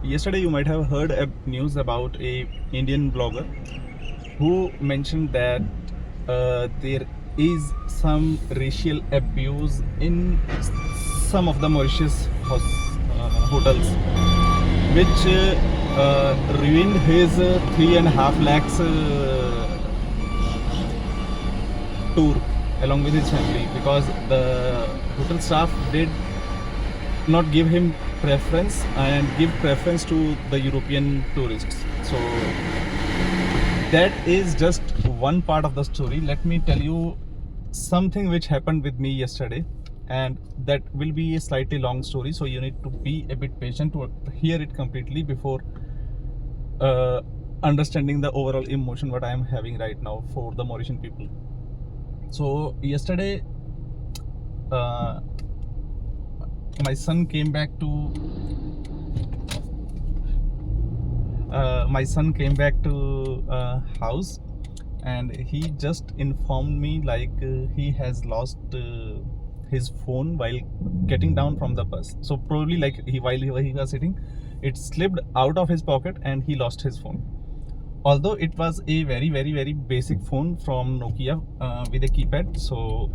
Yesterday you might have heard a news about a Indian blogger who mentioned that there is some racial abuse in some of the Mauritius hotels, which ruined his 3.5 lakhs tour along with his family, because the hotel staff did not give him preference and give preference to the European tourists. So that is just one part of the story. Let me tell you something which happened with me yesterday, and that will be a slightly long story, so you need to be a bit patient to hear it completely before understanding the overall emotion what I am having right now for the Mauritian people. So yesterday my son came back to house, and he just informed me like he has lost his phone while getting down from the bus. So probably like while he was sitting, it slipped out of his pocket and he lost his phone. Although it was a very basic phone from Nokia with a keypad, so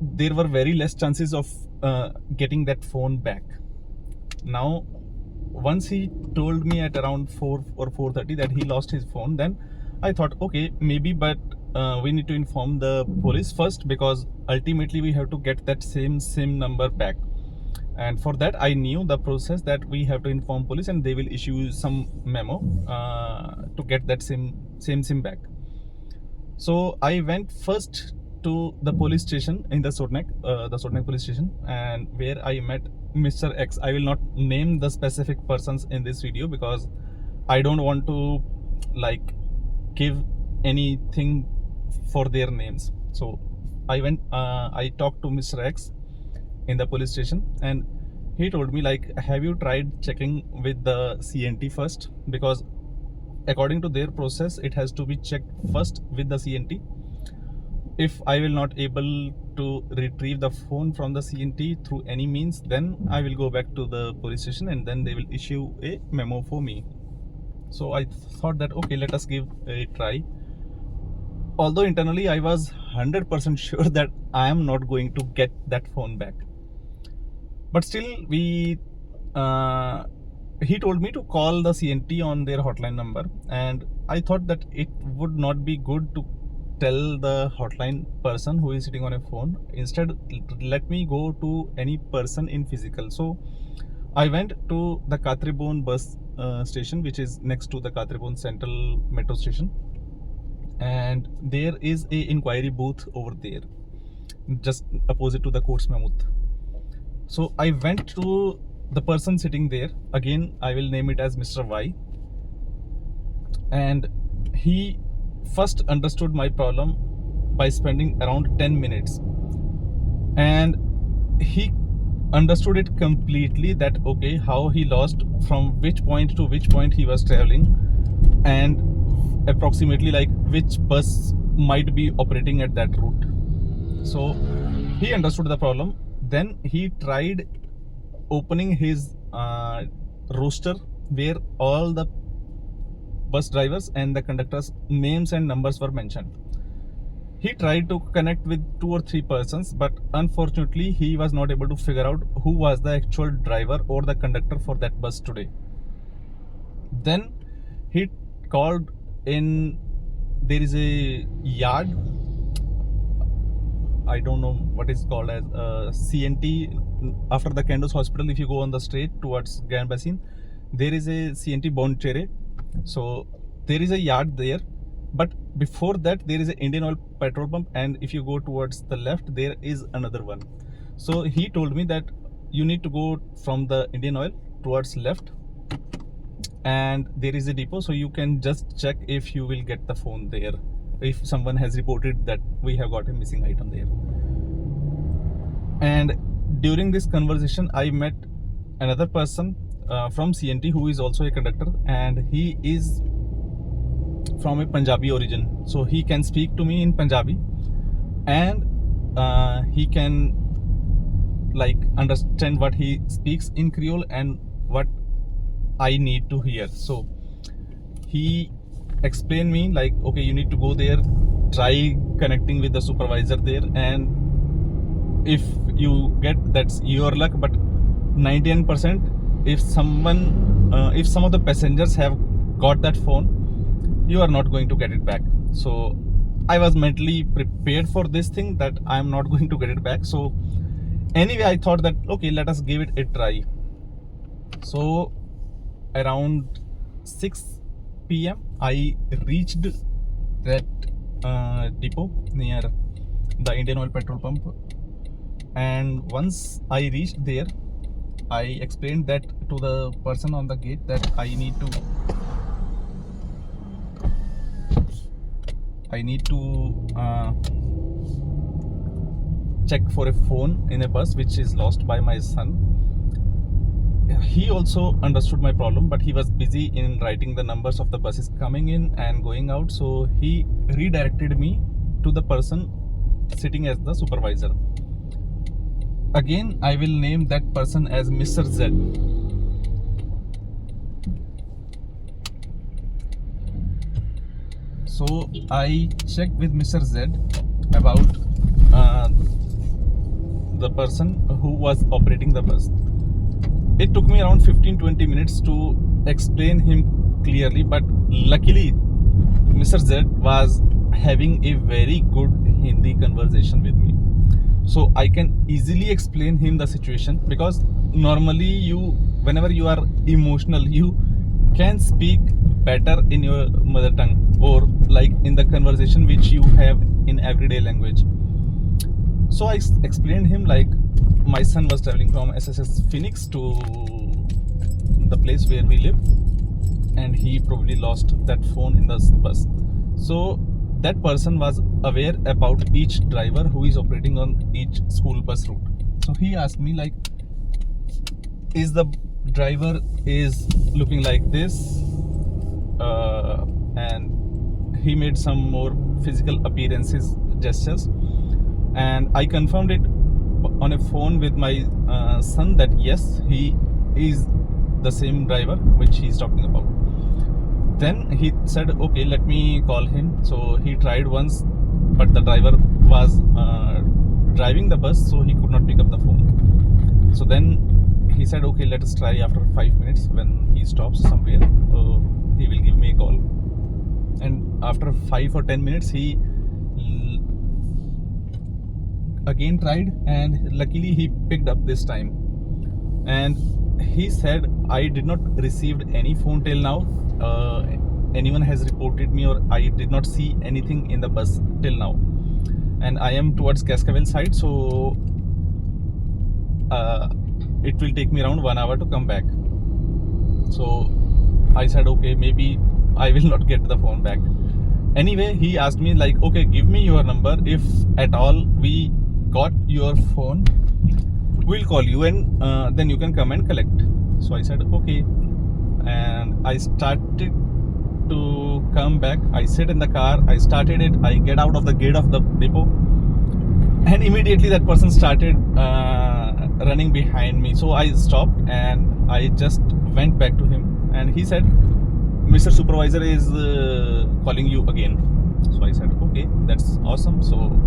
there were very less chances of getting that phone back. Now, once he told me at around 4 or 4:30 that he lost his phone, then I thought, okay, maybe, but we need to inform the police first, because ultimately we have to get that same SIM number back. And for that, I knew the process that we have to inform police and they will issue some memo to get that same SIM back. So I went first to the police station in the Sotnek police station, and where I met Mr. X. I will not name the specific persons in this video because I don't want to like give anything for their names. So I talked to Mr. X in the police station, and he told me like, have you tried checking with the CNT first? Because according to their process, it has to be checked first with the CNT. If I will not able to retrieve the phone from the CNT through any means, then I will go back to the police station and then they will issue a memo for me. So I thought that okay, let us give a try. Although internally I was 100% sure that I am not going to get that phone back, but still he told me to call the CNT on their hotline number, and I thought that it would not be good to tell the hotline person who is sitting on a phone. Instead, let me go to any person in physical. So I went to the Katribon bus station, which is next to the Katribon Central metro station, and there is a inquiry booth over there, just opposite to the Courts Mammoth. So I went to the person sitting there. Again, I will name it as Mr. Y, and he first understood my problem by spending around 10 minutes, and he understood it completely, that okay, how he lost, from which point to which point he was traveling, and approximately like which bus might be operating at that route. So he understood the problem. Then he tried opening his roster where all the bus drivers and the conductors' names and numbers were mentioned. He tried to connect with 2 or 3 persons, but unfortunately he was not able to figure out who was the actual driver or the conductor for that bus today. Then he called in, there is a yard, I don't know what is called as CNT. After the Candos Hospital, if you go on the straight towards Grand Basin, there is a CNT Bonchere. So there is a yard there, but before that there is an Indian Oil petrol pump, and if you go towards the left there is another one. So he told me that you need to go from the Indian Oil towards left, and there is a depot, so you can just check if you will get the phone there, if someone has reported that we have got a missing item there. And during this conversation I met another person from CNT who is also a conductor, and he is from a Punjabi origin, so he can speak to me in Punjabi, and he can like understand what he speaks in Creole and what I need to hear. So he explained me like, okay, you need to go there, try connecting with the supervisor there, and if you get, that's your luck, but 99% if some of the passengers have got that phone, you are not going to get it back. So I was mentally prepared for this thing, that I am not going to get it back. So anyway, I thought that okay, let us give it a try. So around 6 p.m. I reached that depot near the Indian Oil petrol pump, and once I reached there, I explained that to the person on the gate that I need to check for a phone in a bus which is lost by my son. He also understood my problem, but he was busy in writing the numbers of the buses coming in and going out, so he redirected me to the person sitting as the supervisor. Again, I will name that person as Mr. Z. So I checked with Mr. Z about the person who was operating the bus. It took me around 15-20 minutes to explain him clearly, but luckily Mr. Z was having a very good Hindi conversation with me, so I can easily explain him the situation, because normally whenever you are emotional, you can speak better in your mother tongue, or like in the conversation which you have in everyday language. So I explained him like my son was traveling from SSS Phoenix to the place where we live, and he probably lost that phone in the bus. So that person was aware about each driver who is operating on each school bus route. So he asked me like, is the driver is looking like this, and he made some more physical appearances, gestures, and I confirmed it on a phone with my son that yes, he is the same driver which he is talking about. Then he said, okay, let me call him. So he tried once, but the driver was driving the bus, so he could not pick up the phone. So then he said, okay, let us try after 5 minutes. When he stops somewhere, he will give me a call. And after 5 or 10 minutes, he again tried, and luckily he picked up this time. And he said, I did not receive any phone till now. Anyone has reported me, or I did not see anything in the bus till now, and I am towards Cascavel side, so it will take me around 1 hour to come back. So I said, okay, maybe I will not get the phone back. Anyway, he asked me like, okay, give me your number. If at all we got your phone, we'll call you, and then you can come and collect. So I said, okay. And I started to come back. I sit in the car, I started it, I get out of the gate of the depot, and immediately that person started running behind me. So I stopped and I just went back to him, and he said, Mr. Supervisor is calling you again. So I said, okay, that's awesome. So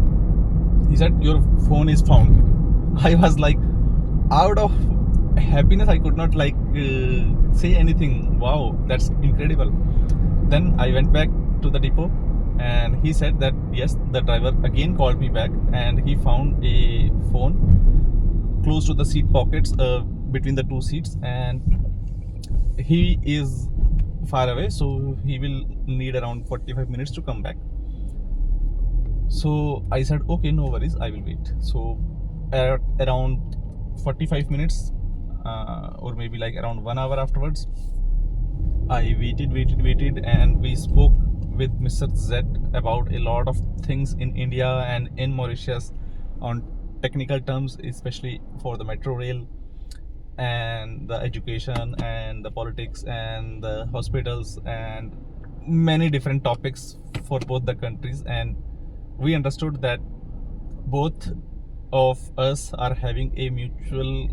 he said, your phone is found. I was like, out of happiness, I could not like say anything. Wow, that's incredible. Then I went back to the depot, and he said that yes, the driver again called me back, and he found a phone close to the seat pockets between the two seats, and he is far away, so he will need around 45 minutes to come back. So I said, okay, no worries, I will wait. So at around 45 minutes or maybe like around 1 hour afterwards, I waited, and we spoke with Mr. Z about a lot of things in India and in Mauritius on technical terms, especially for the metro rail and the education and the politics and the hospitals and many different topics for both the countries. And we understood that both of us are having a mutual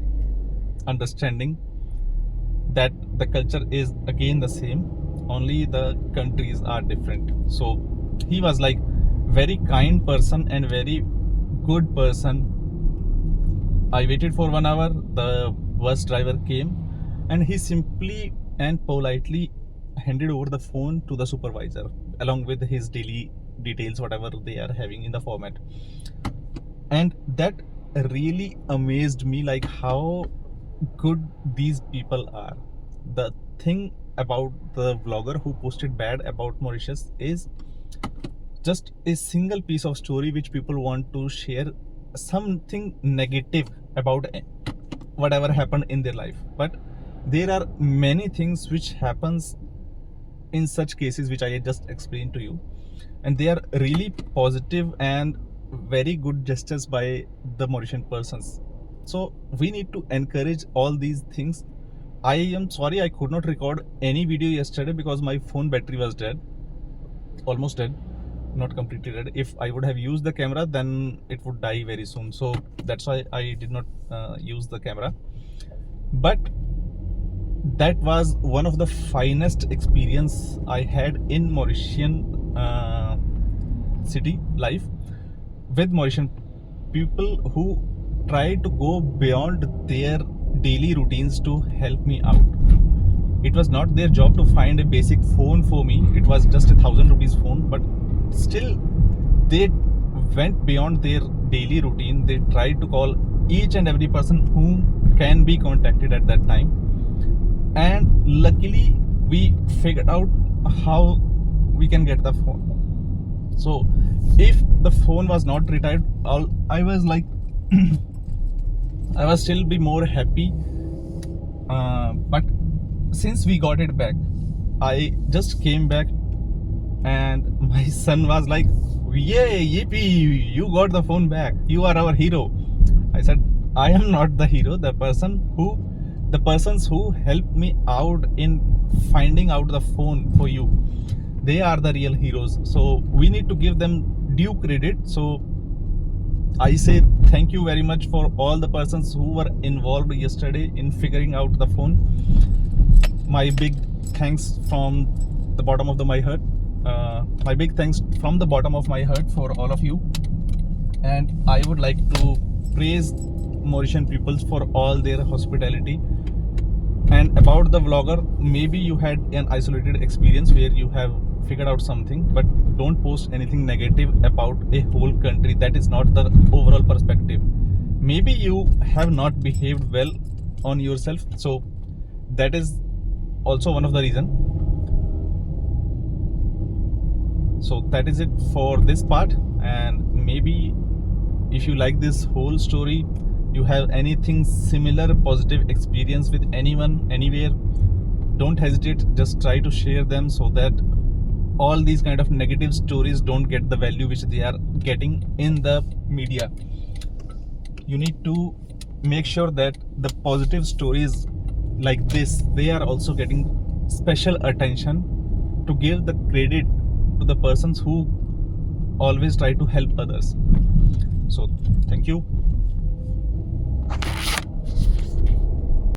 understanding that the culture is again the same, only the countries are different. So he was like very kind person and very good person. I waited for 1 hour, the bus driver came and he simply and politely handed over the phone to the supervisor along with his daily details, whatever they are having in the format. And that really amazed me, like how good these people are. The thing about the vlogger who posted bad about Mauritius is just a single piece of story which people want to share something negative about whatever happened in their life. But there are many things which happens in such cases which I just explained to you, and they are really positive and very good gestures by the Mauritian persons. So we need to encourage all these things. I am sorry I could not record any video yesterday because my phone battery was dead, almost dead, not completely dead. If I would have used the camera, then it would die very soon. So that's why I did not use the camera. But that was one of the finest experience I had in Mauritian city life with Mauritian people who try to go beyond their daily routines to help me out. It was not their job to find a basic phone for me. It was just ₹1,000 phone, but still they went beyond their daily routine. They tried to call each and every person who can be contacted at that time. And luckily we figured out how we can get the phone. So if the phone was not retired, I was like I was still be more happy, but since we got it back, I just came back and my son was like, yay, yippee, you got the phone back, you are our hero. I said, I am not the hero. The persons who helped me out in finding out the phone for you, they are the real heroes. So we need to give them due credit. So I say thank you very much for all the persons who were involved yesterday in figuring out the phone. My big thanks from the bottom of my heart. My big thanks from the bottom of my heart for all of you. And I would like to praise Mauritian peoples for all their hospitality. And about the vlogger, maybe you had an isolated experience where you have figured out something, but don't post anything negative about a whole country. That is not the overall perspective. Maybe you have not behaved well on yourself, so that is also one of the reason. So that is it for this part. And maybe if you like this whole story, you have anything similar positive experience with anyone anywhere, don't hesitate, just try to share them so that all these kind of negative stories don't get the value which they are getting in the media. You need to make sure that the positive stories like this, they are also getting special attention, to give the credit to the persons who always try to help others. So thank you.